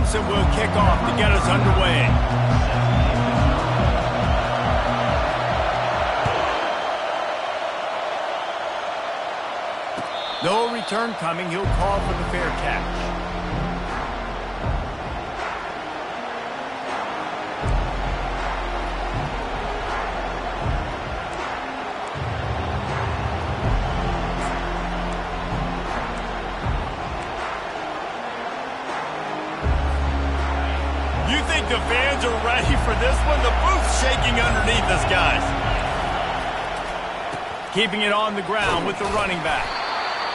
Johnson will kick off to get us underway. No return coming. He'll call for the fair catch. You think the fans are ready for this one? The booth's shaking underneath us, guys. Keeping it on the ground with the running back.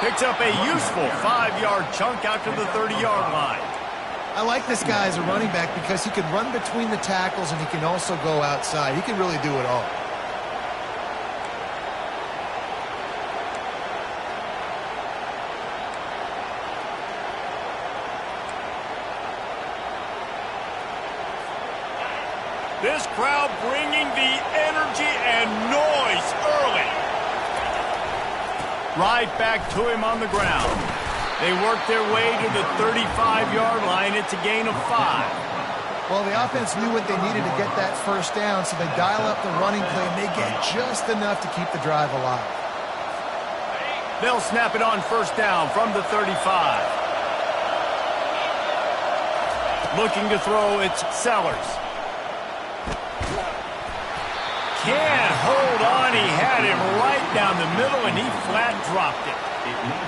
Picks up a useful 5-yard chunk out to the 30-yard line. I like this guy as a running back because he can run between the tackles and he can also go outside. He can really do it all. This crowd bringing the energy and noise early. Right back to him on the ground. They work their way to the 35-yard line. It's a gain of 5. Well, the offense knew what they needed to get that first down, so they dial up the running play, and they get just enough to keep the drive alive. They'll snap it on first down from the 35. Looking to throw, it's Sellers. Can't hold on. He had him right down the middle, and he flat dropped it.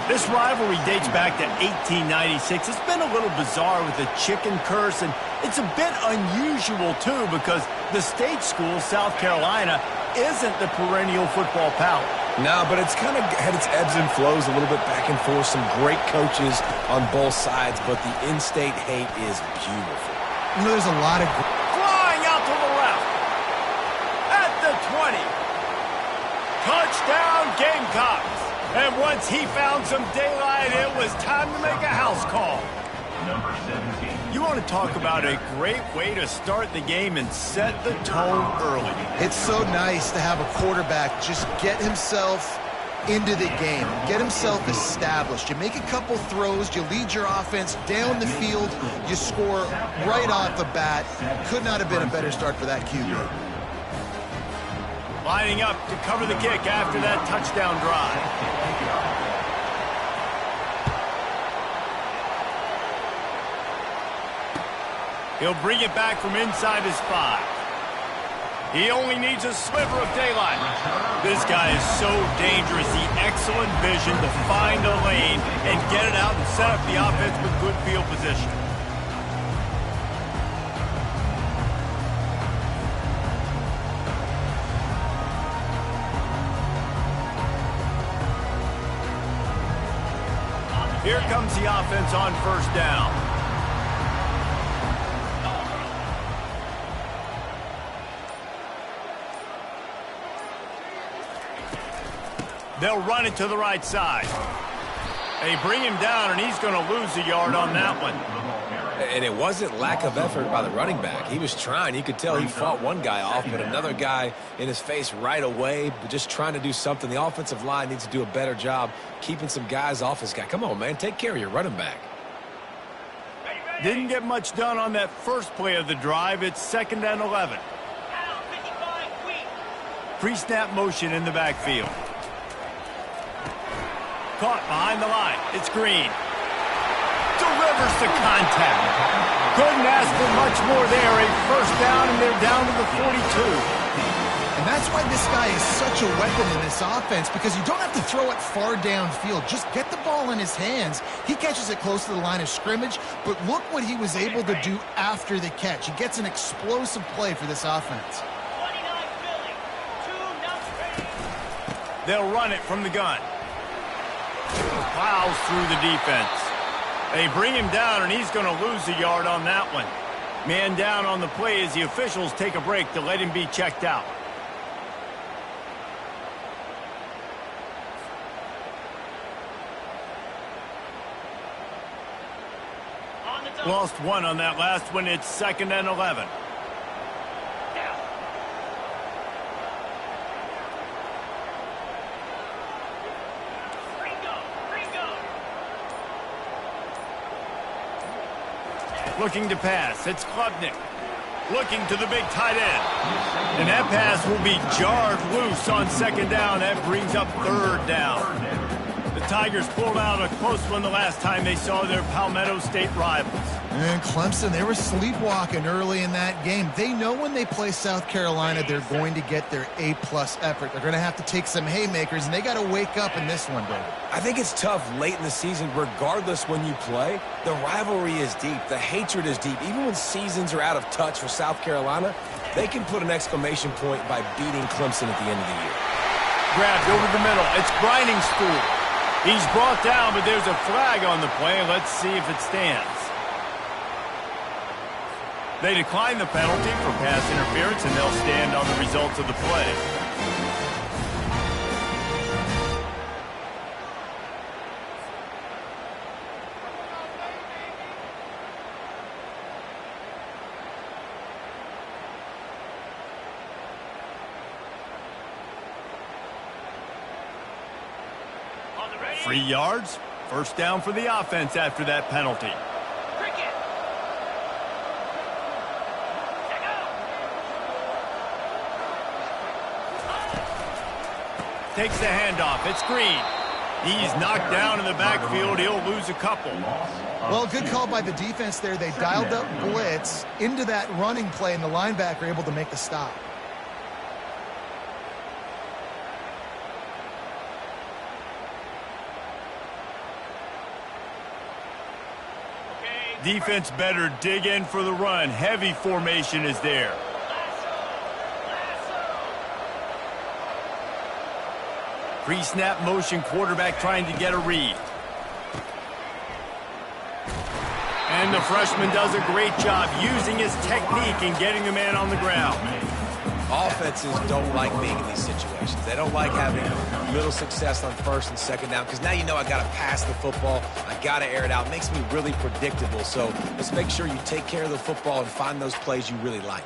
This rivalry dates back to 1896. It's been a little bizarre with the chicken curse, and it's a bit unusual, too, because the state school, South Carolina, isn't the perennial football power. No, but it's kind of had its ebbs and flows a little bit back and forth. Some great coaches on both sides, but the in-state hate is beautiful. You know, there's a lot of... Flying out to the left. At the 20. Touchdown, Gamecocks. And once he found some daylight, it was time to make a house call. Number 17. You want to talk about a great way to start the game and set the tone early. It's so nice to have a quarterback just get himself into the game, get himself established. You make a couple throws, you lead your offense down the field, you score right off the bat. Could not have been a better start for that QB. Lining up to cover the kick after that touchdown drive. He'll bring it back from inside his 5. He only needs a sliver of daylight. This guy is so dangerous. The excellent vision to find a lane and get it out and set up the offense with good field position. Here comes the offense on first down. They'll run it to the right side. They bring him down, and he's going to lose a yard on that one. And it wasn't lack of effort by the running back. He was trying. You could tell he fought one guy off, but another guy in his face right away, but just trying to do something. The offensive line needs to do a better job keeping some guys off his guy. Come on, man. Take care of your running back. Didn't get much done on that first play of the drive. It's 2nd and 11. Pre-snap motion in the backfield. Caught behind the line. It's Green. Delivers the contact. Couldn't ask for much more there. A first down, and they're down to the 42. And that's why this guy is such a weapon in this offense, because you don't have to throw it far downfield. Just get the ball in his hands. He catches it close to the line of scrimmage, but look what he was able to do after the catch. He gets an explosive play for this offense. They'll run it from the gun. Plows through the defense. They bring him down, and he's going to lose a yard on that one. Man down on the play as the officials take a break to let him be checked out. Lost one on that last one. It's 2nd and 11. Looking to pass. It's Klubnik. Looking to the big tight end. And that pass will be jarred loose on second down. That brings up third down. The Tigers pulled out a close one the last time they saw their Palmetto State rivals. And Clemson, they were sleepwalking early in that game. They know when they play South Carolina, they're going to get their A-plus effort. They're going to have to take some haymakers, and they got to wake up in this one, David. I think it's tough late in the season, regardless when you play. The rivalry is deep. The hatred is deep. Even when seasons are out of touch for South Carolina, they can put an exclamation point by beating Clemson at the end of the year. Grabbed over the middle. It's Grinding Stool. He's brought down, but there's a flag on the play. Let's see if it stands. They decline the penalty for pass interference, and they'll stand on the results of the play. Free yards, first down for the offense after that penalty. Takes the handoff. It's Green. He's knocked down in the backfield. He'll lose a couple. Well, good call by the defense there. They dialed up blitz into that running play, and the linebacker able to make the stop. Defense better dig in for the run. Heavy formation is there. Pre-snap motion, quarterback trying to get a read. And the freshman does a great job using his technique and getting the man on the ground. Offenses don't like being in these situations. They don't like having little success on first and second down because now you know I got to pass the football. I got to air it out. It makes me really predictable. So let's make sure you take care of the football and find those plays you really like.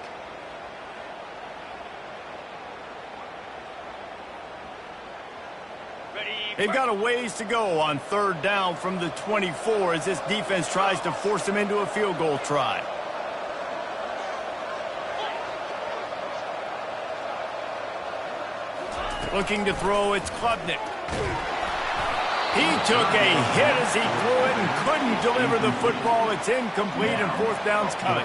They've got a ways to go on third down from the 24 as this defense tries to force them into a field goal try. Looking to throw, it's Klubnik. He took a hit as he threw it and couldn't deliver the football. It's incomplete and fourth down's coming.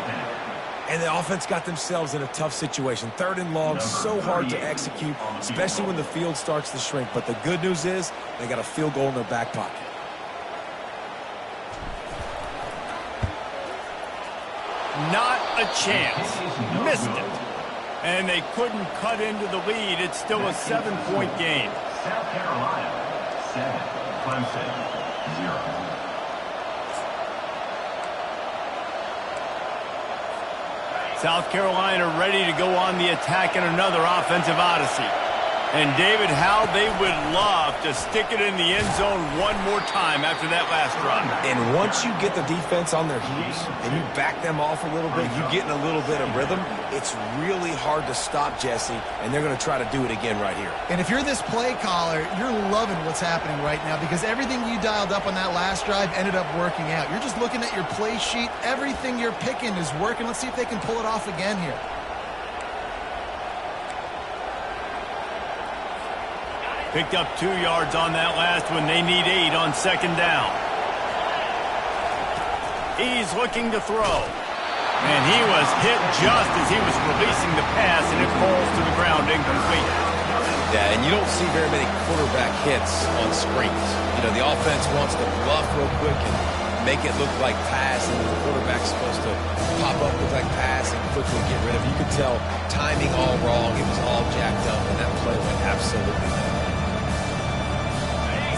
And the offense got themselves in a tough situation. Third and long, so hard to execute, especially when the field starts to shrink. But the good news is they got a field goal in their back pocket. Not a chance. Missed it. And they couldn't cut into the lead. It's still a 7-point game. South Carolina, 7. Clemson, 0. South Carolina ready to go on the attack in another offensive odyssey. And David, how they would love to stick it in the end zone one more time after that last run. And once you get the defense on their heels and you back them off a little bit, you get in a little bit of rhythm, it's really hard to stop Jesse, and they're going to try to do it again right here. And if you're this play caller, you're loving what's happening right now because everything you dialed up on that last drive ended up working out. You're just looking at your play sheet. Everything you're picking is working. Let's see if they can pull it off again here. Picked up 2 yards on that last one. They need 8 on second down. He's looking to throw. And he was hit just as he was releasing the pass, and it falls to the ground incomplete. Yeah, and you don't see very many quarterback hits on screens. You know, the offense wants to bluff real quick and make it look like pass, and the quarterback's supposed to pop up, look like pass, and quickly get rid of it. You could tell timing all wrong. It was all jacked up, and that play went absolutely nowhere.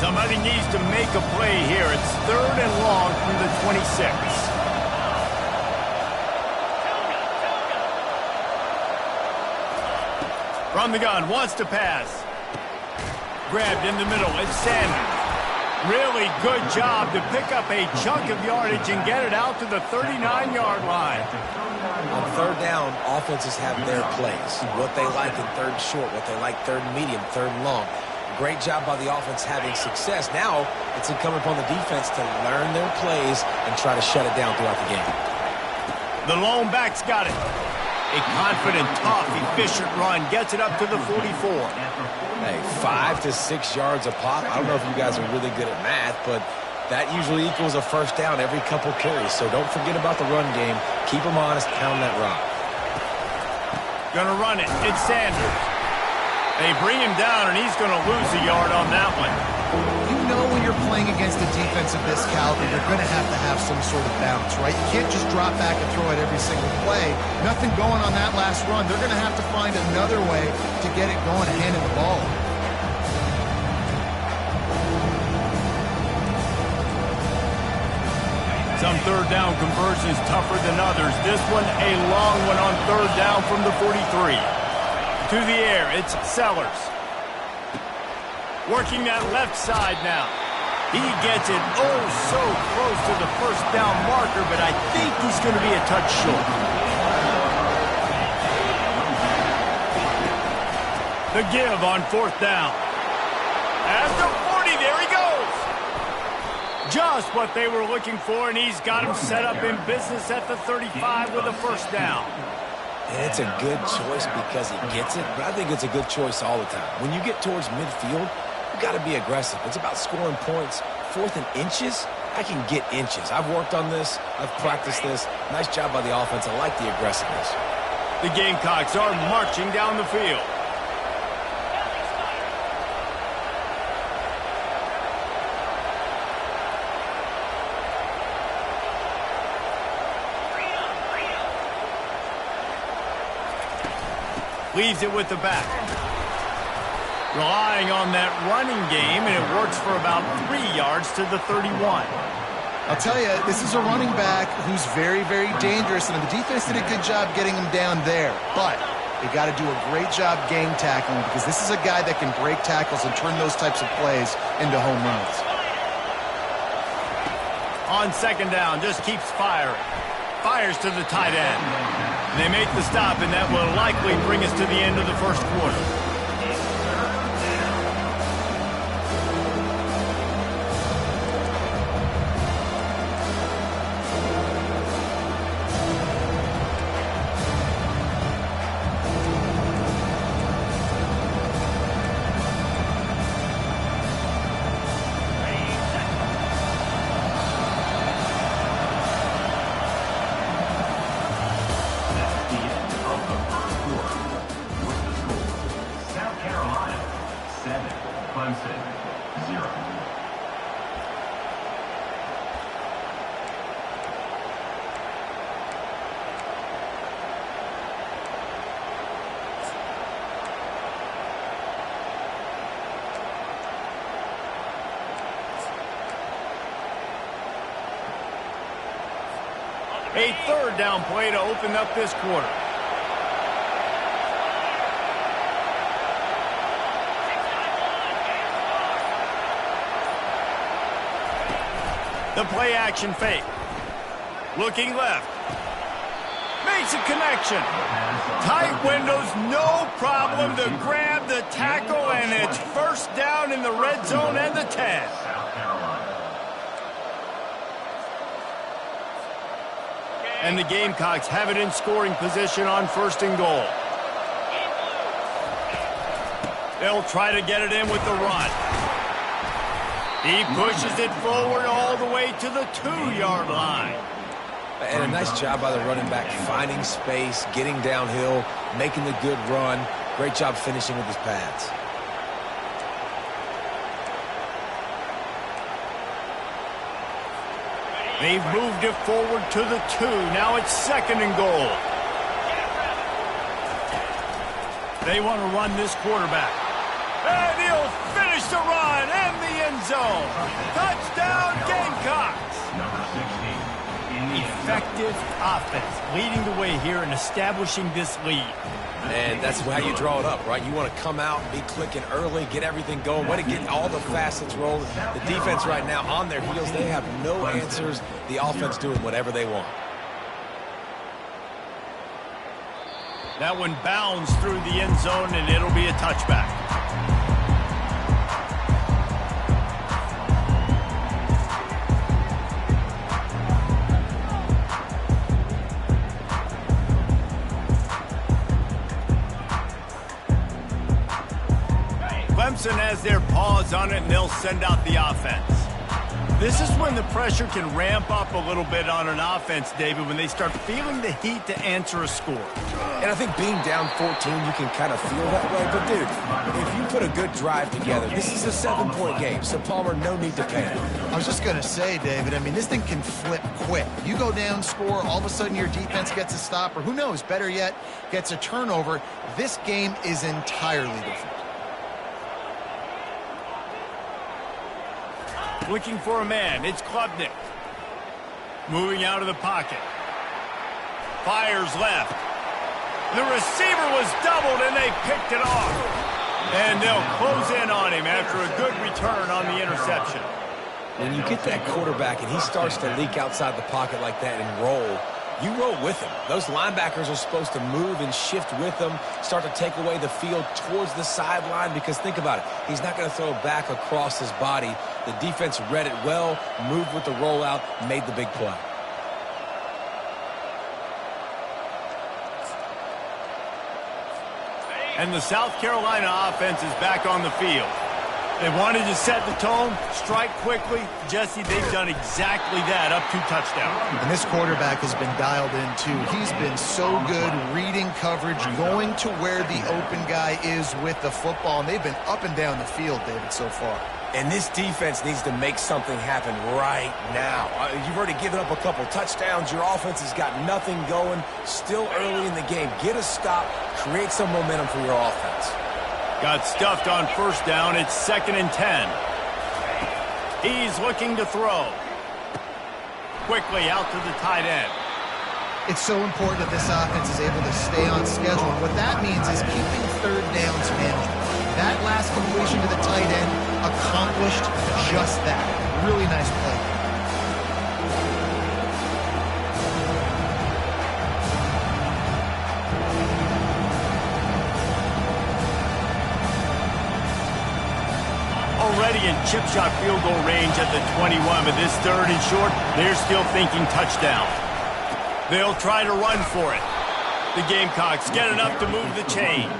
Somebody needs to make a play here. It's third and long from the 26. From the gun, wants to pass. Grabbed in the middle, it's Sanders. Really good job to pick up a chunk of yardage and get it out to the 39-yard line. On third down, offenses have their plays. What they like in third and short, what they like third and medium, third and long. Great job by the offense having success. Now it's incumbent upon the defense to learn their plays and try to shut it down throughout the game. The lone back's got it. A confident, tough, efficient run gets it up to the 44. Hey, 5 to 6 yards a pop. I don't know if you guys are really good at math, but that usually equals a first down every couple carries. So don't forget about the run game. Keep them honest, pound that rock. Gonna run it. It's Sanders. They bring him down, and he's gonna lose a yard on that one. You know when you're playing against a defense of this caliber, you're going to have some sort of bounce, right? You can't just drop back and throw it every single play. Nothing going on that last run. They're going to have to find another way to get it going and handing the ball. Some third down conversions tougher than others. This one, a long one on third down from the 43. To the air, it's Sellers. Working that left side now. He gets it oh so close to the first down marker, but I think he's going to be a touch short. The give on fourth down. At the 40, there he goes. Just what they were looking for, and he's got him set up in business at the 35 with a first down. And it's a good choice because he gets it, but I think it's a good choice all the time. When you get towards midfield, you got to be aggressive. It's about scoring points. Fourth and inches, I can get inches. I've worked on this. I've practiced this. Nice job by the offense. I like the aggressiveness. The Gamecocks are marching down the field. Leaves it with the back. Relying on that running game, and it works for about 3 yards to the 31. I'll tell you, this is a running back who's very, very dangerous, and the defense did a good job getting him down there. But they got to do a great job game tackling because this is a guy that can break tackles and turn those types of plays into home runs. On second down, just keeps firing. Fires to the tight end. They make the stop, and that will likely bring us to the end of the first quarter. A third down play to open up this quarter. The play action fake. Looking left. Makes a connection. Tight windows, no problem to grab the tackle, and it's first down in the red zone and the 10. And the Gamecocks have it in scoring position on first and goal. They'll try to get it in with the run. He pushes it forward all the way to the 2-yard line. And a nice job by the running back, finding space, getting downhill, making the good run. Great job finishing with his pads. They've moved it forward to the 2. Now it's second and goal. They want to run this quarterback. And he'll finish the run and the end zone. Touchdown, Gamecocks. Number 16. Effective offense, leading the way here and establishing this lead. And that's how you draw it up, right? You want to come out and be clicking early, get everything going, way to get all the facets rolling. The defense right now on their heels, they have no answers. The offense doing whatever they want. That one bounds through the end zone, and it'll be a touchback. Clemson has their paws on it, and they'll send out the offense. This is when the pressure can ramp up a little bit on an offense, David, when they start feeling the heat to answer a score. And I think being down 14, you can kind of feel that way. But, dude, if you put a good drive together, this is a 7-point game. So, Palmer, no need to panic. I was just going to say, David, I mean, this thing can flip quick. You go down, score, all of a sudden your defense gets a stop, or who knows, better yet, gets a turnover. This game is entirely different. Looking for a man. It's Klubnik. Moving out of the pocket. Fires left. The receiver was doubled, and they picked it off. And they'll close in on him after a good return on the interception. When you get that quarterback and he starts to leak outside the pocket like that and roll, you roll with him. Those linebackers are supposed to move and shift with him, start to take away the field towards the sideline, because think about it. He's not going to throw back across his body. The defense read it well, moved with the rollout, made the big play. And the South Carolina offense is back on the field. They wanted to set the tone, strike quickly. Jesse, they've done exactly that, up 2 touchdowns. And this quarterback has been dialed in, too. He's been so good reading coverage, going to where the open guy is with the football. And they've been up and down the field, David, so far. And this defense needs to make something happen right now. You've already given up a couple touchdowns. Your offense has got nothing going. Still early in the game. Get a stop. Create some momentum for your offense. Got stuffed on first down. It's 2nd and 10. He's looking to throw. Quickly out to the tight end. It's so important that this offense is able to stay on schedule. And what that means is keeping third downs manageable. That last completion to the tight end accomplished just that. Really nice play. Already in chip shot field goal range at the 21, but this 3rd and short, they're still thinking touchdown. They'll try to run for it. The Gamecocks get enough to move the chains.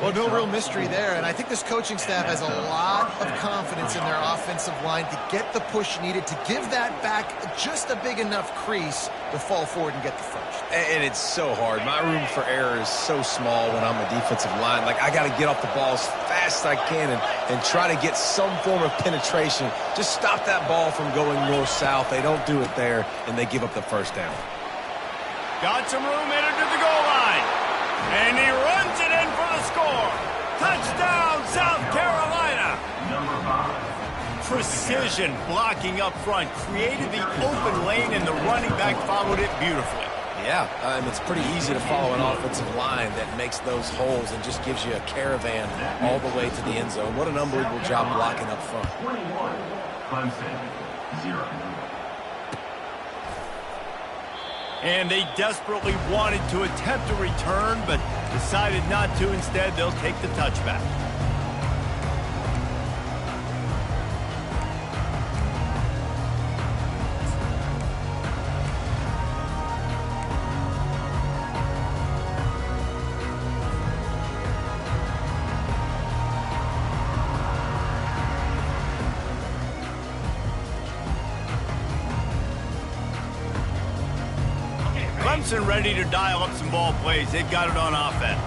Well, no real mystery there, and I think this coaching staff has a lot of confidence in their offensive line to get the push needed to give that back just a big enough crease to fall forward and get the first. And it's so hard. My room for error is so small when I'm a defensive line. Like, I got to get off the ball as fast as I can and try to get some form of penetration. Just stop that ball from going north-south. They don't do it there, and they give up the first down. Got some room in to the goal line. And he runs it in for the score. Touchdown, South Carolina. Number 5. Precision blocking up front. Created the open lane, and the running back followed it beautifully. Yeah, it's pretty easy to follow an offensive line that makes those holes and just gives you a caravan all the way to the end zone. What an unbelievable job blocking up front. 21. Clemson, 0. And they desperately wanted to attempt a return, but decided not to. Instead, they'll take the touchback. Clemson ready to dial up some ball plays. They've got it on offense.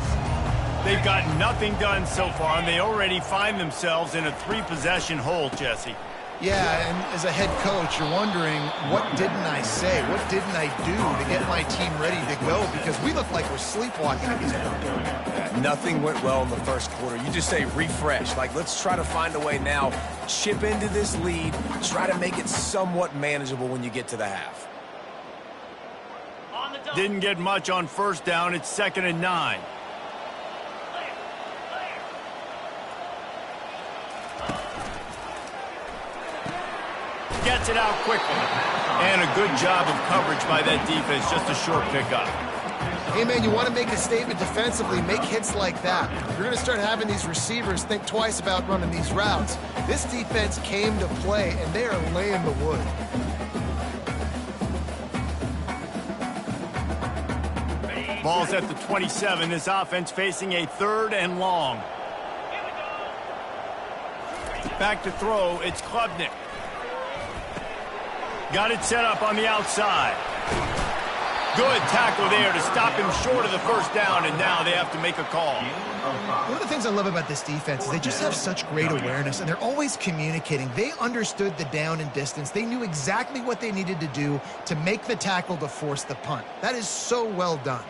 They've got nothing done so far, and they already find themselves in a 3-possession hole, Jesse. Yeah, and as a head coach, you're wondering, what didn't I say? What didn't I do to get my team ready to go? Because we look like we're sleepwalking at this point. Nothing went well in the first quarter. You just say refresh. Like, let's try to find a way now. Chip into this lead. Try to make it somewhat manageable when you get to the half. Didn't get much on first down. It's 2nd and 9. Gets it out quickly. And a good job of coverage by that defense. Just a short pickup. Hey, man, you want to make a statement defensively, make hits like that. You're going to start having these receivers think twice about running these routes. This defense came to play, and they are laying the wood. Ball's at the 27. This offense facing a 3rd and long. Back to throw, it's Klubnik. Got it set up on the outside. Good tackle there to stop him short of the first down, and now they have to make a call. One of the things I love about this defense is they just have such great awareness, and they're always communicating. They understood the down and distance. They knew exactly what they needed to do to make the tackle to force the punt. That is so well done.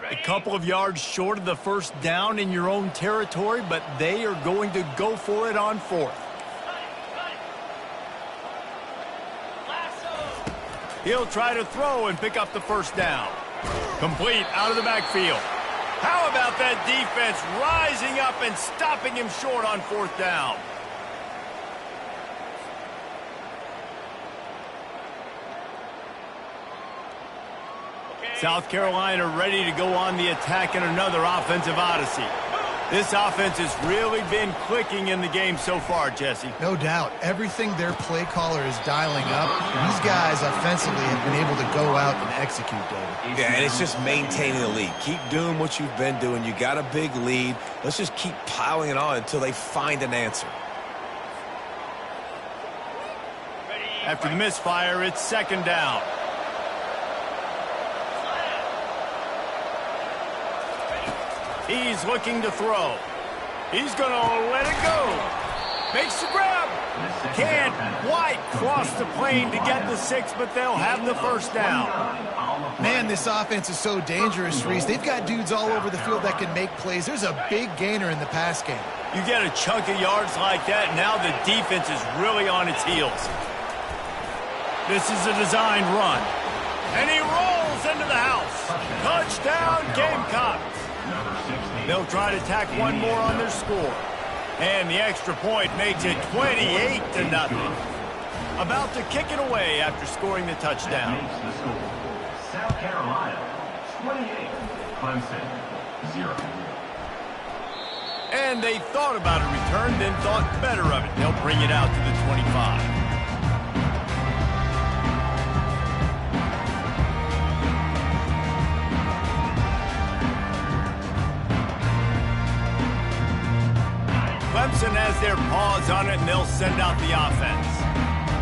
A couple of yards short of the first down in your own territory, but they are going to go for it on fourth. He'll try to throw and pick up the first down. Complete out of the backfield. How about that defense rising up and stopping him short on fourth down? South Carolina ready to go on the attack in another offensive odyssey. This offense has really been clicking in the game so far, Jesse. No doubt. Everything their play caller is dialing up, these guys offensively have been able to go out and execute, David. Yeah, and it's just maintaining the lead. Keep doing what you've been doing. You got a big lead. Let's just keep piling it on until they find an answer. After the misfire, it's second down. He's looking to throw. He's going to let it go. Makes the grab. Can't quite cross the plane to get the 6, but they'll have the first down. Man, this offense is so dangerous, Reese. They've got dudes all over the field that can make plays. There's a big gainer in the pass game. You get a chunk of yards like that, now the defense is really on its heels. This is a design run. And he rolls into the house. Touchdown, Gamecocks. They'll try to tack one more on their score. And the extra point makes it 28-0. About to kick it away after scoring the touchdown. South Carolina, 28. Clemson, 0. And they thought about a return, then thought better of it. They'll bring it out to the 25. Clemson has their paws on it, and they'll send out the offense.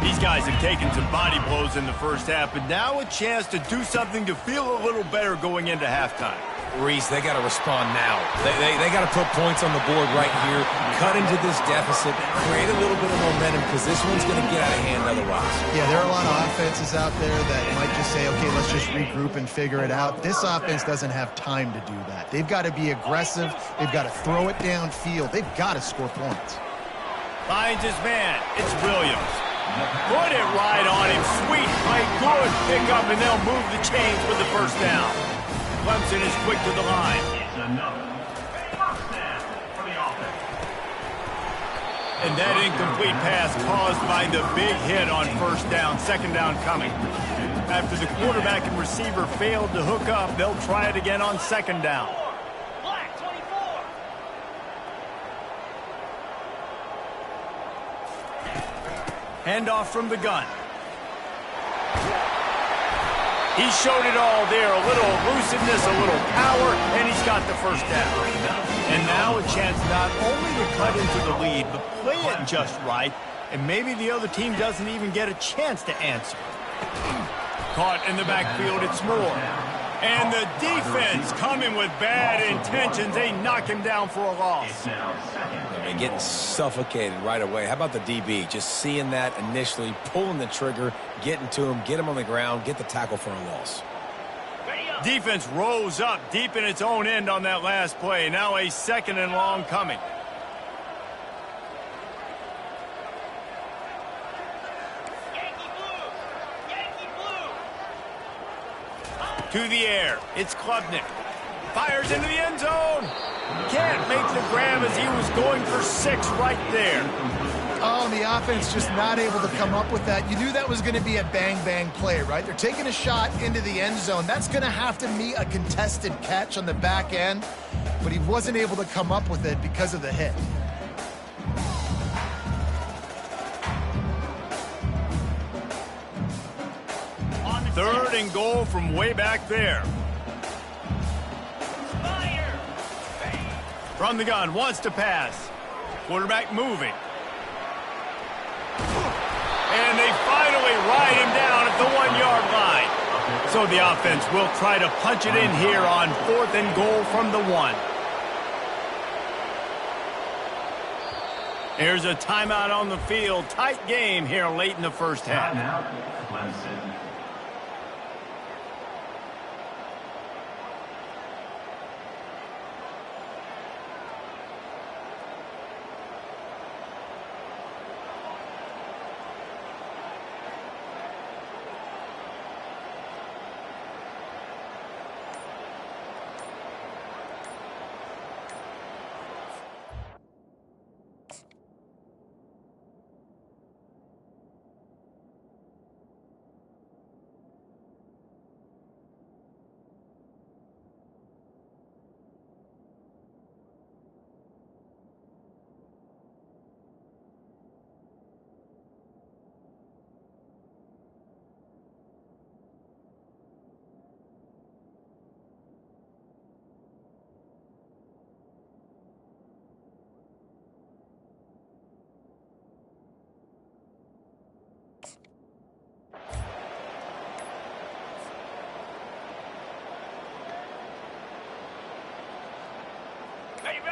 These guys have taken some body blows in the first half, but now a chance to do something to feel a little better going into halftime. Reese, they got to respond now. They got to put points on the board right here, cut into this deficit, create a little bit of momentum, because this one's going to get out of hand otherwise. Yeah, there are a lot of offenses out there that might just say, okay, let's just regroup and figure it out. This offense doesn't have time to do that. They've got to be aggressive. They've got to throw it downfield. They've got to score points. Finds his man. It's Williams. Put it right on him. Sweet play. Good pickup, and they'll move the chains with the first down. Clemson is quick to the line. It's another first down for the offense. And that incomplete pass caused by the big hit on first down. Second down coming. After the quarterback and receiver failed to hook up, they'll try it again on second down. Black 24. Handoff from the gun. He showed it all there, a little elusiveness, a little power, and he's got the first down. And now a chance not only to cut into the lead, but play it just right, and maybe the other team doesn't even get a chance to answer. Caught in the backfield, it's Moore. And the defense coming with bad intentions. They knock him down for a loss. And getting suffocated right away. How about the DB? Just seeing that initially, pulling the trigger, getting to him, get him on the ground, get the tackle for a loss. Defense rose up deep in its own end on that last play. Now a second and long coming. To the air, it's Klubnik. Fires into the end zone. Can't make the grab as he was going for 6 right there. Oh, the offense just not able to come up with that. You knew that was going to be a bang-bang play, right? They're taking a shot into the end zone. That's going to have to meet a contested catch on the back end, but he wasn't able to come up with it because of the hit. Third and goal from way back there. From the gun, wants to pass. Quarterback moving. And they finally ride him down at the 1-yard line. So the offense will try to punch it in here on 4th and goal from the 1. Here's a timeout on the field. Tight game here late in the first half. Clemson.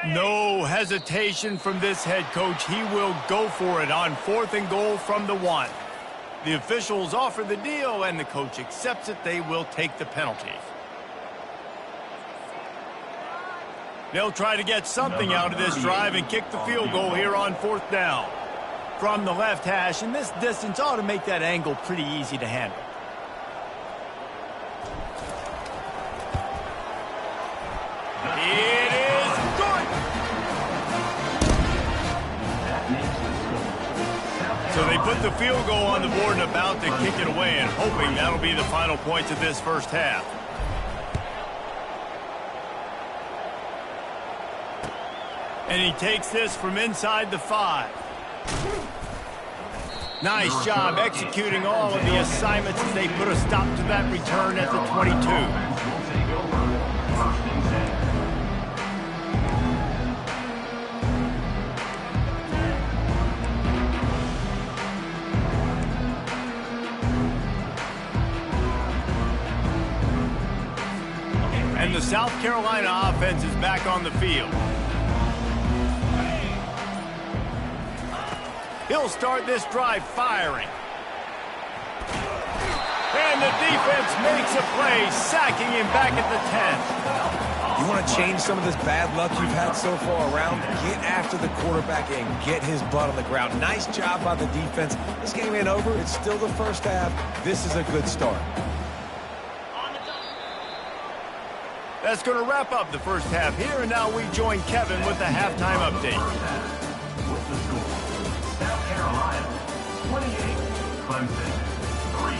No hesitation from this head coach. He will go for it on 4th and goal from the 1. The officials offer the deal, and the coach accepts it. They will take the penalty. They'll try to get something out of this drive and kick the field goal here on 4th down. From the left hash, and this distance ought to make that angle pretty easy to handle. It is good! So they put the field goal on the board and about to kick it away, and hoping that'll be the final points of this first half. And he takes this from inside the 5. Nice job executing all of the assignments as they put a stop to that return at the 22. And the South Carolina offense is back on the field. He'll start this drive firing. And the defense makes a play, sacking him back at the 10. You want to change some of this bad luck you've had so far around? Get after the quarterback and get his butt on the ground. Nice job by the defense. This game ain't over. It's still the first half. This is a good start. That's going to wrap up the first half here, and now we join Kevin with the halftime update. With the score, South Carolina 28, Clemson 3.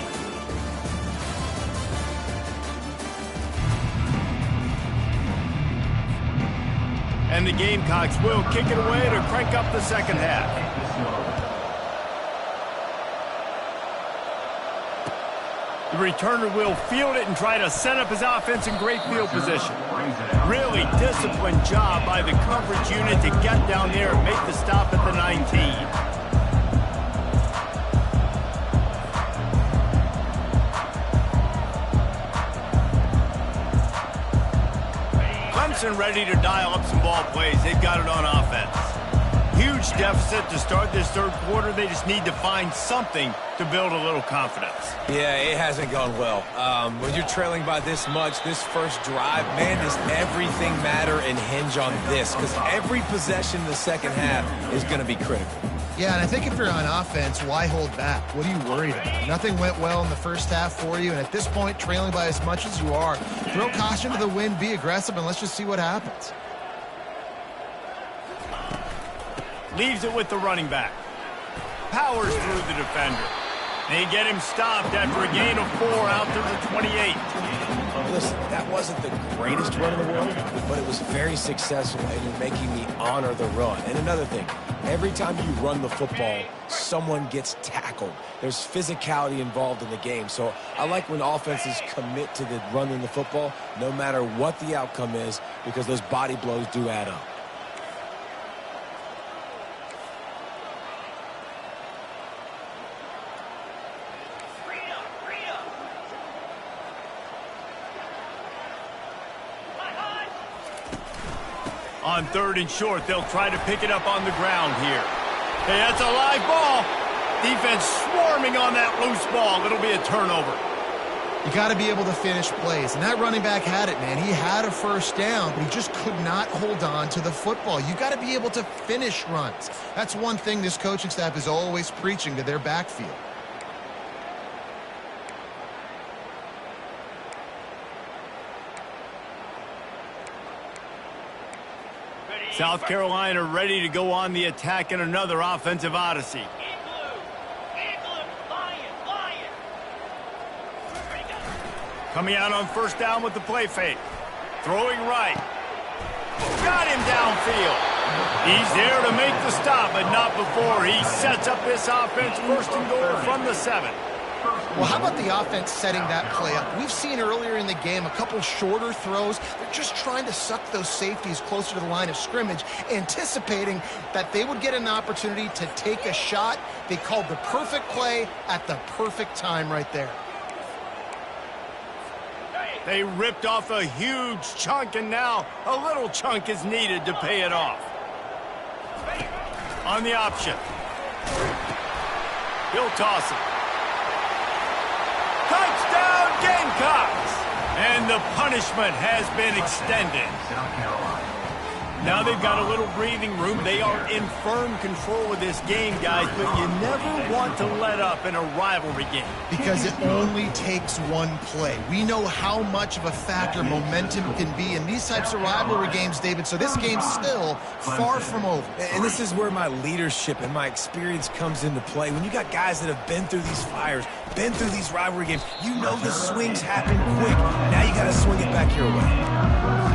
And the Gamecocks will kick it away to crank up the second half. The returner will field it and try to set up his offense in great field position. Really disciplined job by the coverage unit to get down there and make the stop at the 19. Clemson ready to dial up some ball plays. They've got it on offense. Huge deficit to start this third quarter. They just need to find something to build a little confidence. Yeah, it hasn't gone well. When you're trailing by this much, this first drive, man, does everything matter and hinge on this? Because every possession in the second half is going to be critical. Yeah, and I think if you're on offense, why hold back? What are you worried about? Nothing went well in the first half for you, and at this point, trailing by as much as you are, throw caution to the wind, be aggressive, and let's just see what happens. Leaves it with the running back. Powers through the defender. They get him stopped after a gain of 4 out to the 28. Listen, that wasn't the greatest run in the world, but it was very successful, and you're making me honor the run. And another thing, every time you run the football, someone gets tackled. There's physicality involved in the game. So I like when offenses commit to the running the football, no matter what the outcome is, because those body blows do add up. On 3rd and short, they'll try to pick it up on the ground here. Hey, that's a live ball. Defense swarming on that loose ball. It'll be a turnover. You got to be able to finish plays, and that running back had it, man. He had a first down, but he just could not hold on to the football. You got to be able to finish runs. That's one thing this coaching staff is always preaching to their backfield. South Carolina ready to go on the attack in another offensive odyssey. Coming out on first down with the play fake. Throwing right. Got him downfield. He's there to make the stop, but not before he sets up this offense 1st and goal from the 7. Well, how about the offense setting that play up? We've seen earlier in the game a couple shorter throws. They're just trying to suck those safeties closer to the line of scrimmage, anticipating that they would get an opportunity to take a shot. They called the perfect play at the perfect time right there. They ripped off a huge chunk, and now a little chunk is needed to pay it off. On the option. He'll toss it. Touchdown, Gamecocks! And the punishment has been extended. Now they've got a little breathing room. They are in firm control of this game, guys, but you never want to let up in a rivalry game. Because it only takes one play. We know how much of a factor momentum can be in these types of rivalry games, David, so this game's still far from over. And this is where my leadership and my experience comes into play. When you got guys that have been through these fires, been through these rivalry games, you know the swings happen quick. Now you got to swing it back your way.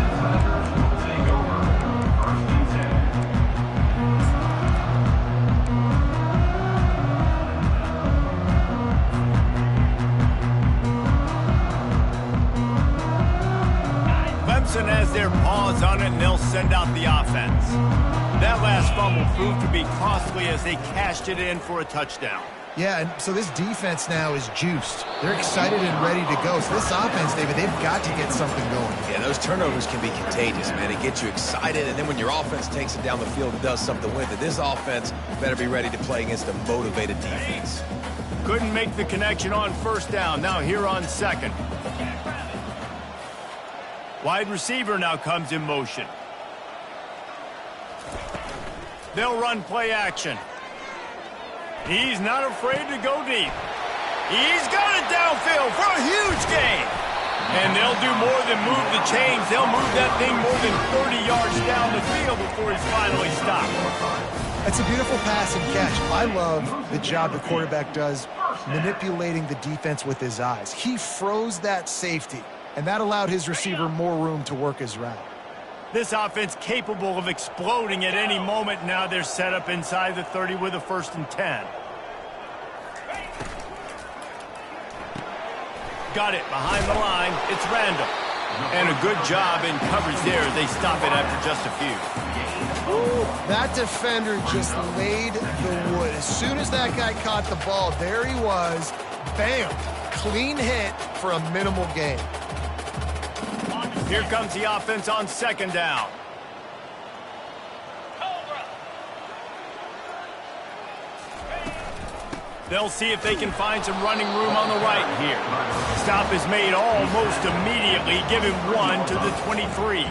Has their paws on it, and they'll send out the offense. That last fumble proved to be costly as they cashed it in for a touchdown. Yeah, and so this defense now is juiced. They're excited and ready to go. So this offense, David, they've got to get something going. Yeah, those turnovers can be contagious, man. It gets you excited, and then when your offense takes it down the field and does something with it, this offense better be ready to play against a motivated defense. Couldn't make the connection on first down. Now here on 2nd. Wide receiver now comes in motion. They'll run play action. He's not afraid to go deep. He's got it downfield for a huge gain. And they'll do more than move the chains. They'll move that thing more than 30 yards down the field before he's finally stopped. That's a beautiful pass and catch. I love the job the quarterback does manipulating the defense with his eyes. He froze that safety, and that allowed his receiver more room to work his route. This offense capable of exploding at any moment. Now they're set up inside the 30 with a 1st and 10. Got it behind the line. It's Randall. And a good job in coverage there. They stop it after just a few. Ooh, that defender just laid the wood. As soon as that guy caught the ball, there he was. Bam! Clean hit for a minimal gain. Here comes the offense on 2nd down. They'll see if they can find some running room on the right here. Stop is made almost immediately. Give him 1 to the 23.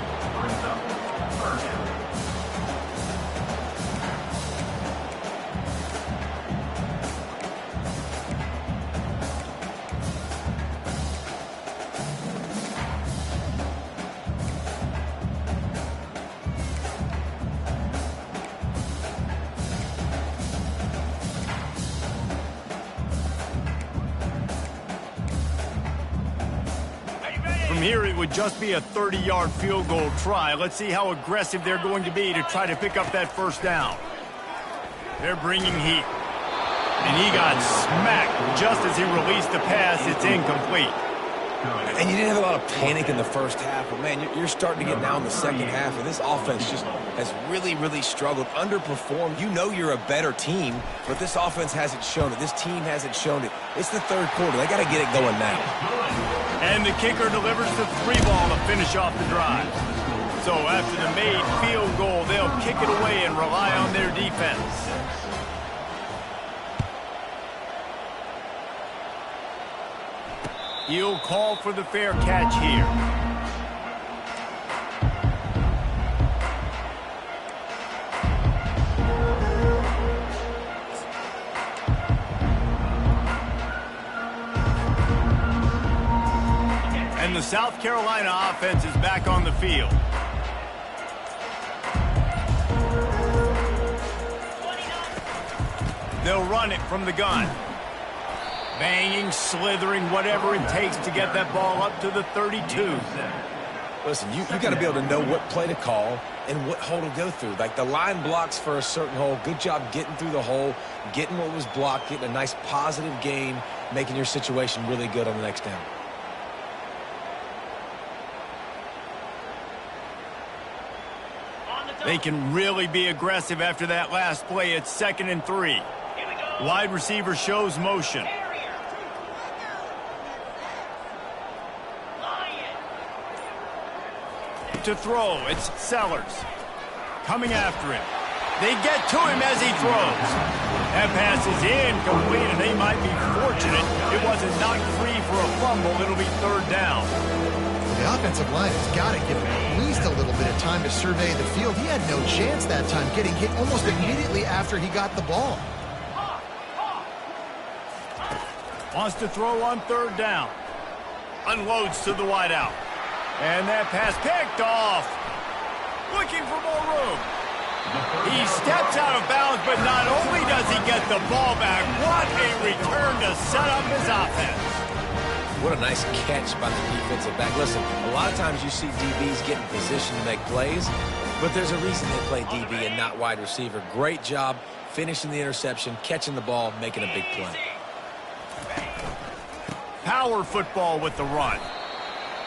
From here, it would just be a 30-yard field goal try. Let's see how aggressive they're going to be to try to pick up that 1st down. They're bringing heat. And he got smacked just as he released the pass. It's incomplete. And you didn't have a lot of panic in the first half, but, man, you're starting to get down the second half, and this offense just has really, really struggled, underperformed. You know you're a better team, but this offense hasn't shown it. This team hasn't shown it. It's the 3rd quarter. They got to get it going now. And the kicker delivers the 3 ball to finish off the drive. So after the made field goal, they'll kick it away and rely on their defense. He'll call for the fair catch here. And the South Carolina offense is back on the field. They'll run it from the gun. Banging, slithering, whatever it takes to get that ball up to the 32. Listen, you got to be able to know what play to call and what hole to go through. Like the line blocks for a certain hole. Good job getting through the hole, getting what was blocked, getting a nice positive gain, making your situation really good on the next down. They can really be aggressive after that last play. It's 2nd and 3. Wide receiver shows motion. To throw, it's Sellers. Coming after him. They get to him as he throws. That pass is incomplete, and they might be fortunate it wasn't knocked free for a fumble. It'll be 3rd down. The offensive line has got to give him at least a little bit of time to survey the field. He had no chance that time, getting hit almost immediately after he got the ball. Wants to throw on 3rd down. Unloads to the wideout. And that pass picked off. Looking for more room. He steps out of bounds, but not only does he get the ball back, what a return to set up his offense. What a nice catch by the defensive back. Listen, a lot of times you see DBs get in position to make plays, but there's a reason they play DB and not wide receiver. Great job finishing the interception, catching the ball, making a big play. Power football with the run.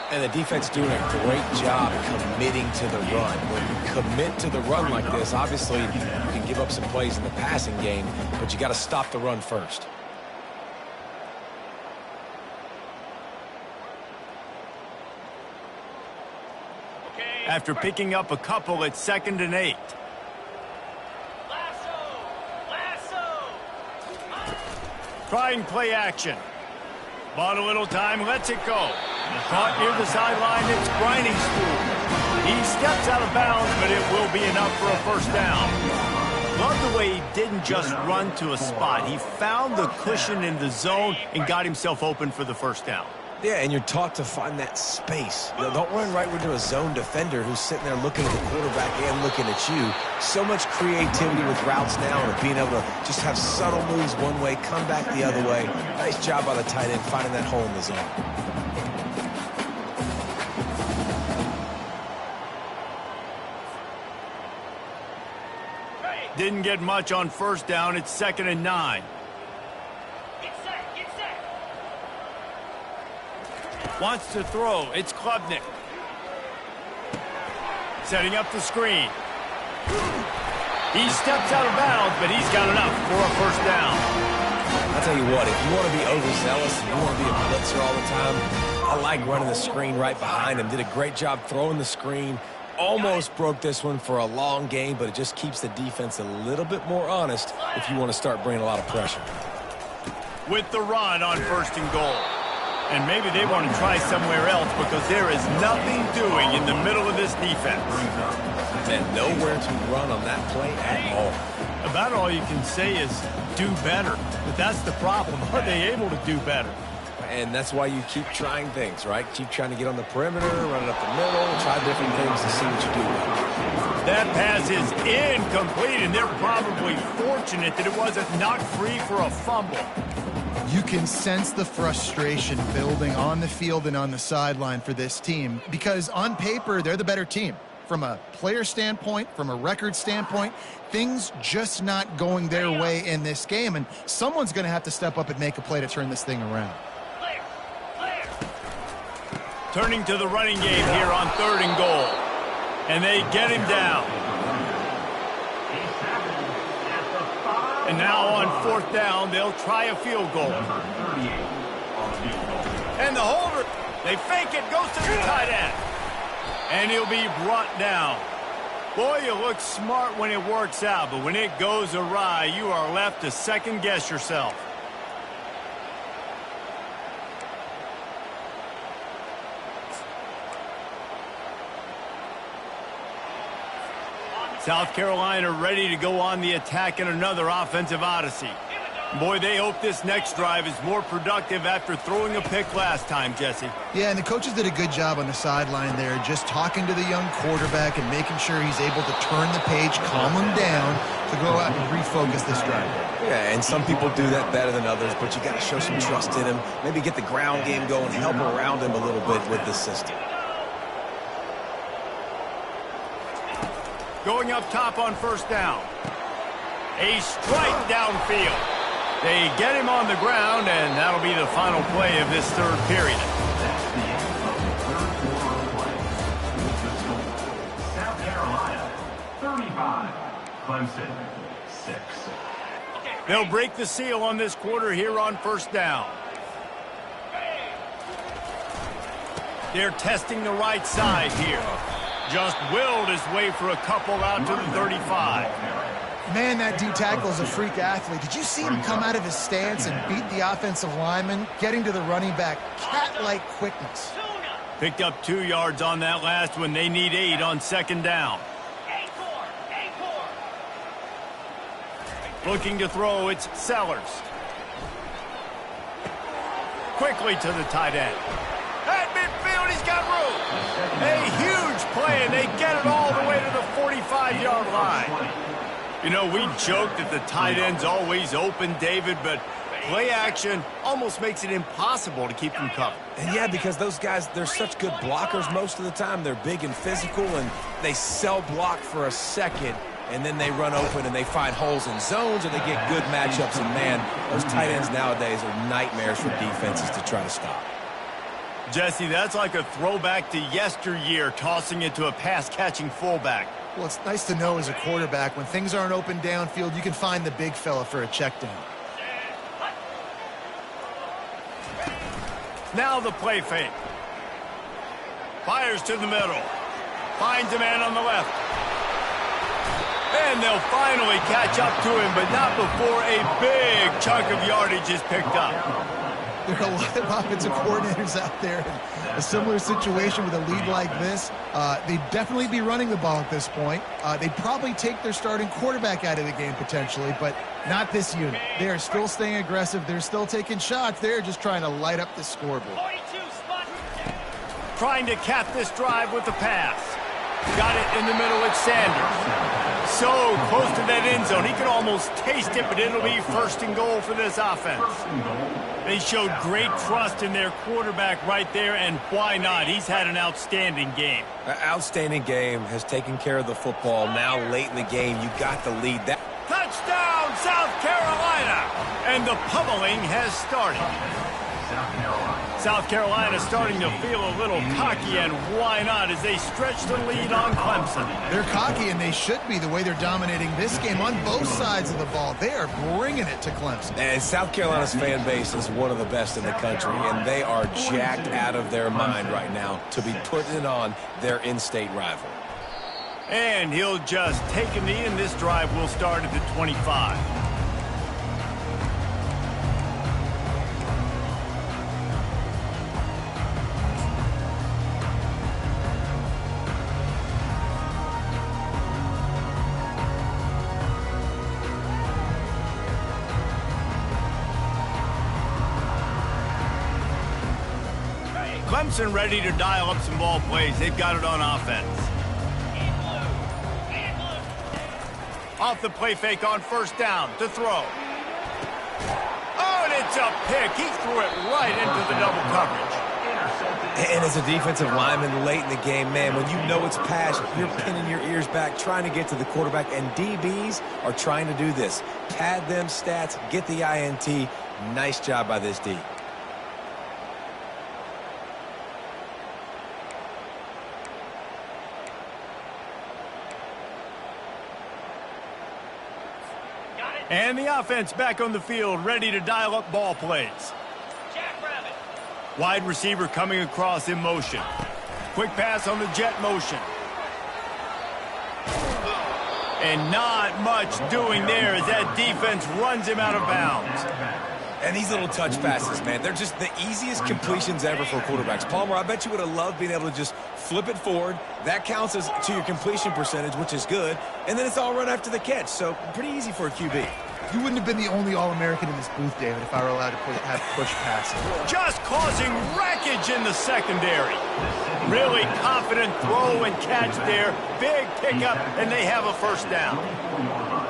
And the defense doing a great job committing to the run. When you commit to the run like this, obviously you can give up some plays in the passing game, but you got to stop the run first. After picking up a couple, it's 2nd and 8. Trying play action. Bought a little time, lets it go. Caught near the sideline, it's grinding spool. He steps out of bounds, but it will be enough for a 1st down. Love the way he didn't just run to a spot. He found the cushion in the zone and got himself open for the 1st down. Yeah, and you're taught to find that space. You know, don't run right into a zone defender who's sitting there looking at the quarterback and looking at you. So much creativity with routes now and being able to just have subtle moves one way, come back the other way. Nice job by the tight end finding that hole in the zone. Didn't get much on 1st down. It's 2nd and 9. Get set, get set. Wants to throw. It's Klubnik. Setting up the screen. He steps out of bounds, but he's got enough for a 1st down. I'll tell you what, if you want to be overzealous and you want to be a blitzer all the time, I like running the screen right behind him. Did a great job throwing the screen. Almost broke this one for a long game, but it just keeps the defense a little bit more honest if you want to start bringing a lot of pressure. With the run on 1st and goal. And maybe they want to try somewhere else because there is nothing doing in the middle of this defense. And nowhere to run on that play at all. About all you can say is do better. But that's the problem. Are they able to do better? And that's why you keep trying things, right? Keep trying to get on the perimeter, run it up the middle, try different things to see what you do. That pass is incomplete, and they're probably fortunate that it wasn't knocked free for a fumble. You can sense the frustration building on the field and on the sideline for this team because on paper, they're the better team. From a player standpoint, from a record standpoint, things just not going their way in this game, and someone's going to have to step up and make a play to turn this thing around. Turning to the running game here on 3rd and goal. And they get him down. And now on 4th down, they'll try a field goal. And the holder, they fake it, goes to the tight end. And he'll be brought down. Boy, you look smart when it works out, but when it goes awry, you are left to second-guess yourself. South Carolina ready to go on the attack in another offensive odyssey. Boy, they hope this next drive is more productive after throwing a pick last time, Jesse. Yeah, and the coaches did a good job on the sideline there, just talking to the young quarterback and making sure he's able to turn the page, calm him down to go out and refocus this drive. Yeah, and some people do that better than others, but you got to show some trust in him. Maybe get the ground game going, help around him a little bit with the system. Going up top on first down. A strike downfield. They get him on the ground, and that'll be the final play of this third period. That's the end of the third quarter play. The score, South Carolina 35, Clemson 6. They'll break the seal on this quarter here on first down. They're testing the right side here. Just willed his way for a couple out to the 35. Man, that D-tackle is a freak athlete. Did you see him come out of his stance and beat the offensive lineman, getting to the running back? Cat-like quickness. Picked up 2 yards on that last one. They need 8 on second down. Looking to throw, it's Sellers. Quickly to the tight end. At midfield, he's got room. A huge play, and they get it all the way to the 45-yard line. You know, we joke that the tight end's always open, David, but play action almost makes it impossible to keep them covered. And yeah, because those guys, they're such good blockers most of the time. They're big and physical, and they cell block for a second, and then they run open and they find holes in zones, or they get good matchups. And, man, those tight ends nowadays are nightmares for defenses to try to stop. Jesse, that's like a throwback to yesteryear, tossing it to a pass-catching fullback. Well, it's nice to know as a quarterback, when things aren't open downfield, you can find the big fella for a check down. Now the play fake. Fires to the middle. Finds a man on the left. And they'll finally catch up to him, but not before a big chunk of yardage is picked up. There are a lot of offensive coordinators out there in a similar situation with a lead like this. They'd definitely be running the ball at this point. They'd probably take their starting quarterback out of the game potentially, but not this unit. They are still staying aggressive. They're still taking shots. They're just trying to light up the scoreboard. Trying to cap this drive with the pass. Got it in the middle with Sanders. So close to that end zone. He can almost taste it, but it'll be first and goal for this offense. They showed great trust in their quarterback right there, and why not? He's had an outstanding game. Outstanding game, has taken care of the football. Now late in the game, you got the lead. Touchdown, South Carolina! And the pummeling has started. South Carolina starting to feel a little cocky, and why not, as they stretch the lead on Clemson. They're cocky, and they should be the way they're dominating this game on both sides of the ball. They are bringing it to Clemson. And South Carolina's fan base is one of the best in the country, and they are jacked out of their mind right now to be putting it on their in-state rival. And he'll just take a knee, and this drive will start at the 25. Clemson ready to dial up some ball plays. They've got it on offense. Off the play fake on first down to throw. Oh, and it's a pick. He threw it right into the double coverage. And as a defensive lineman late in the game, man, when you know it's pass, you're pinning your ears back, trying to get to the quarterback, and DBs are trying to do this. Pad them stats, get the INT. Nice job by this D. And the offense back on the field, ready to dial up ball plays. Wide receiver coming across in motion. Quick pass on the jet motion. And not much doing there as that defense runs him out of bounds. And these little touch passes, man, they're just the easiest completions ever for quarterbacks. Palmer, I bet you would have loved being able to just flip it forward. That counts as to your completion percentage, which is good. And then it's all run after the catch, so pretty easy for a QB. You wouldn't have been the only All-American in this booth, David, if I were allowed to have push passes. Just causing wreckage in the secondary. Really confident throw and catch there. Big pickup, and they have a first down.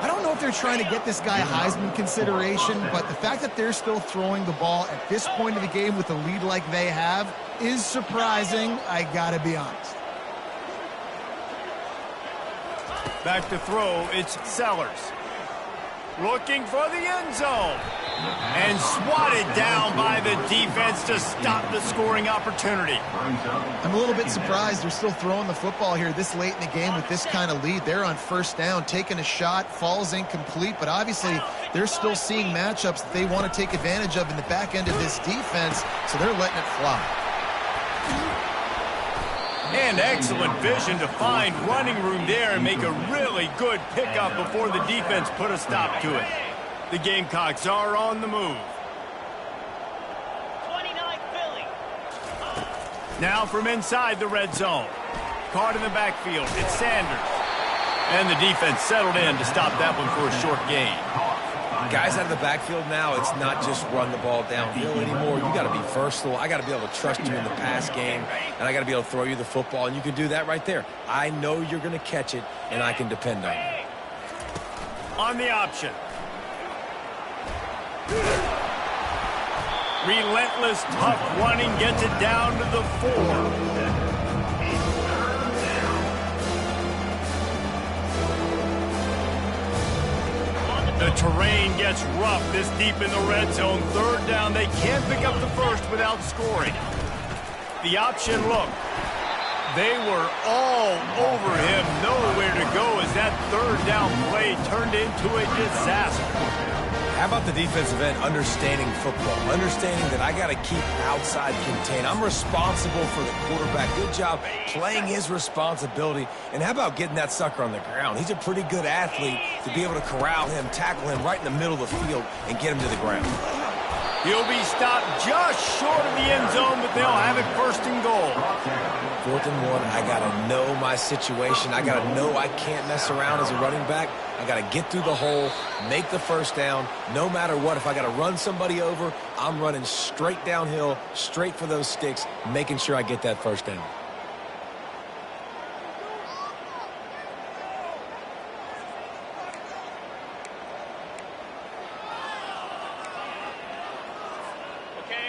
I don't know if they're trying to get this guy Heisman consideration, but the fact that they're still throwing the ball at this point of the game with a lead like they have is surprising, I gotta be honest. Back to throw, it's Sellers. Looking for the end zone. And swatted down by the defense to stop the scoring opportunity. I'm a little bit surprised they're still throwing the football here this late in the game with this kind of lead. They're on first down, taking a shot, falls incomplete, but obviously they're still seeing matchups that they want to take advantage of in the back end of this defense, so they're letting it fly. And excellent vision to find running room there and make a really good pickup before the defense put a stop to it. The Gamecocks are on the move. 29 Philly. Now from inside the red zone. Caught in the backfield. It's Sanders. And the defense settled in to stop that one for a short gain. Guys out of the backfield now, it's not just run the ball downhill anymore. You got to be versatile. I got to be able to trust you in the pass game, and I got to be able to throw you the football, and you can do that right there. I know you're going to catch it, and I can depend on you. On the option. Relentless, tough running gets it down to the 4. The terrain gets rough this deep in the red zone. Third down, they can't pick up the first without scoring. The option look. They were all over him. Nowhere to go as that third down play turned into a disaster. How about the defensive end understanding football, understanding that I got to keep outside contained. I'm responsible for the quarterback. Good job playing his responsibility. And how about getting that sucker on the ground? He's a pretty good athlete to be able to corral him, tackle him right in the middle of the field, and get him to the ground. He'll be stopped just short of the end zone, but they'll have it first and goal. 4th and 1, I got to know my situation. I got to know I can't mess around as a running back. I got to get through the hole, make the first down. No matter what, if I got to run somebody over, I'm running straight downhill, straight for those sticks, making sure I get that first down.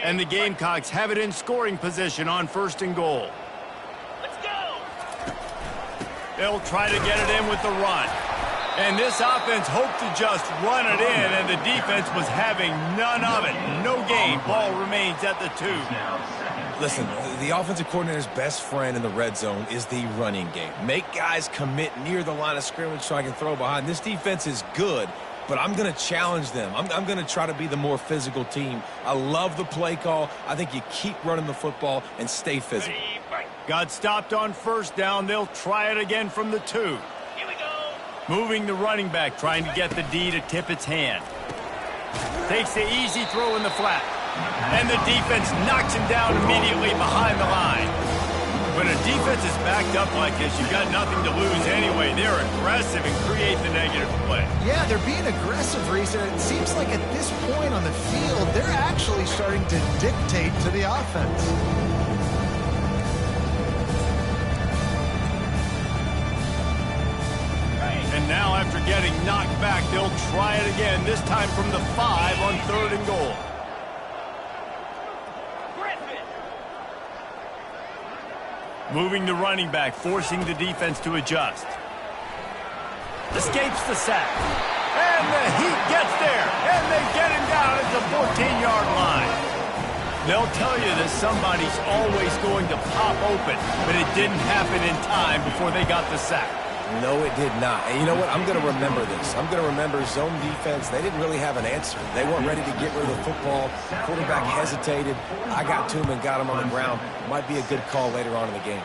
And the Gamecocks have it in scoring position on 1st and goal. Let's go. They'll try to get it in with the run. And this offense hoped to just run it in, and the defense was having none of it. No gain. Ball remains at the 2. Listen, the offensive coordinator's best friend in the red zone is the running game. Make guys commit near the line of scrimmage so I can throw behind. This defense is good, but I'm going to challenge them. I'm going to try to be the more physical team. I love the play call. I think you keep running the football and stay physical. Got stopped on 1st down. They'll try it again from the 2. Here we go. Moving the running back, trying to get the D to tip its hand. Takes the easy throw in the flat. And the defense knocks him down immediately behind the line. When a defense is backed up like this, you've got nothing to lose anyway. They're aggressive and create the negative play. Yeah, they're being aggressive, Reese, and it seems like at this point on the field, they're actually starting to dictate to the offense. And now after getting knocked back, they'll try it again, this time from the 5 on 3rd and goal. Moving the running back, forcing the defense to adjust. Escapes the sack. And the heat gets there. And they get him down at the 14-yard line. They'll tell you that somebody's always going to pop open, but it didn't happen in time before they got the sack. No, it did not. And you know what? I'm going to remember this. I'm going to remember zone defense. They didn't really have an answer. They weren't ready to get rid of the football. Quarterback hesitated. I got to him and got him on the ground. Might be a good call later on in the game.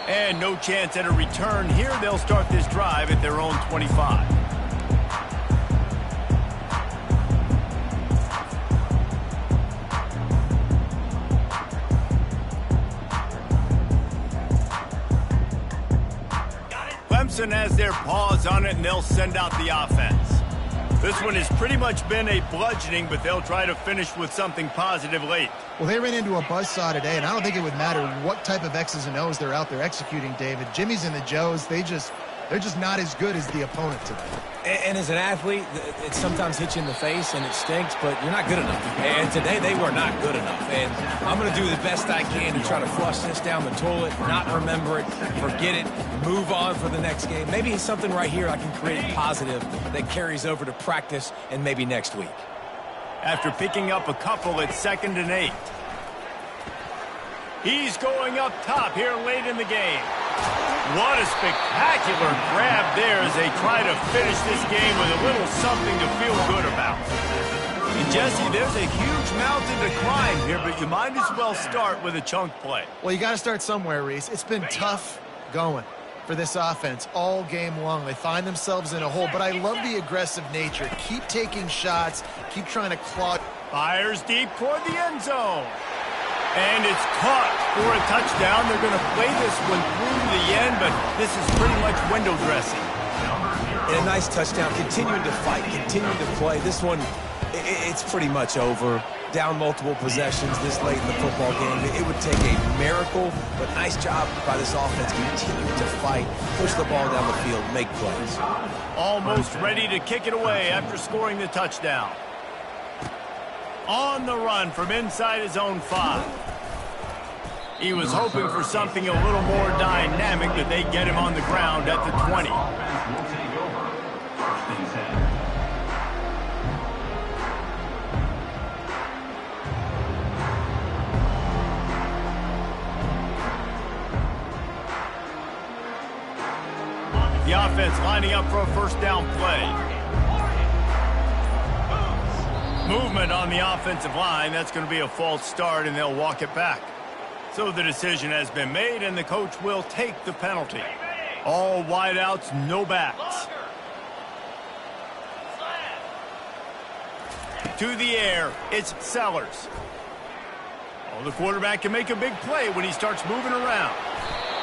And no chance at a return here. They'll start this drive at their own 25. Clemson has their paws on it, and they'll send out the offense. This one has pretty much been a bludgeoning, but they'll try to finish with something positive late. Well, they ran into a buzzsaw today, and I don't think it would matter what type of X's and O's they're out there executing, David. Jimmy's and the Joes, they're just not as good as the opponent today. And as an athlete, it sometimes hits you in the face and it stinks, but you're not good enough. And today they were not good enough. And I'm going to do the best I can to try to flush this down the toilet, not remember it, forget it, move on for the next game. Maybe something right here I can create positive that carries over to practice and maybe next week. After picking up a couple at 2nd and 8. He's going up top here late in the game. What a spectacular grab there as they try to finish this game with a little something to feel good about. And Jesse, there's a huge mountain to climb here, but you might as well start with a chunk play. Well, you got to start somewhere, Reese. It's been tough going for this offense all game long. They find themselves in a hole, but I love the aggressive nature. Keep taking shots, keep trying to claw. Fires deep toward the end zone. And it's caught for a touchdown. They're going to play this one through to the end, but this is pretty much window dressing. And a nice touchdown, continuing to fight, continuing to play. This one, it's pretty much over. Down multiple possessions this late in the football game. It would take a miracle, but nice job by this offense continuing to fight, push the ball down the field, make plays. Almost ready to kick it away after scoring the touchdown. On the run from inside his own 5. He was hoping for something a little more dynamic, but they get him on the ground at the 20. The offense lining up for a first down play. Movement on the offensive line. That's going to be a false start, and they'll walk it back. So the decision has been made, and the coach will take the penalty. All wideouts, no backs. To the air, it's Sellers. Oh, the quarterback can make a big play when he starts moving around.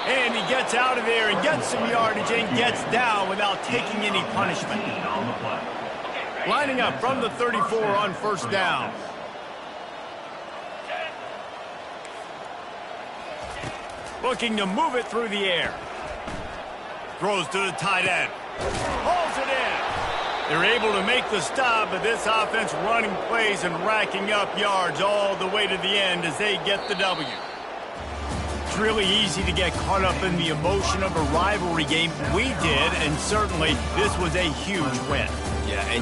And he gets out of there and gets some yardage and gets down without taking any punishment. Lining up from the 34 on first down. Looking to move it through the air. Throws to the tight end. Hauls it in. They're able to make the stop, but this offense running plays and racking up yards all the way to the end as they get the W. It's really easy to get caught up in the emotion of a rivalry game. We did, and certainly this was a huge win. Yeah, and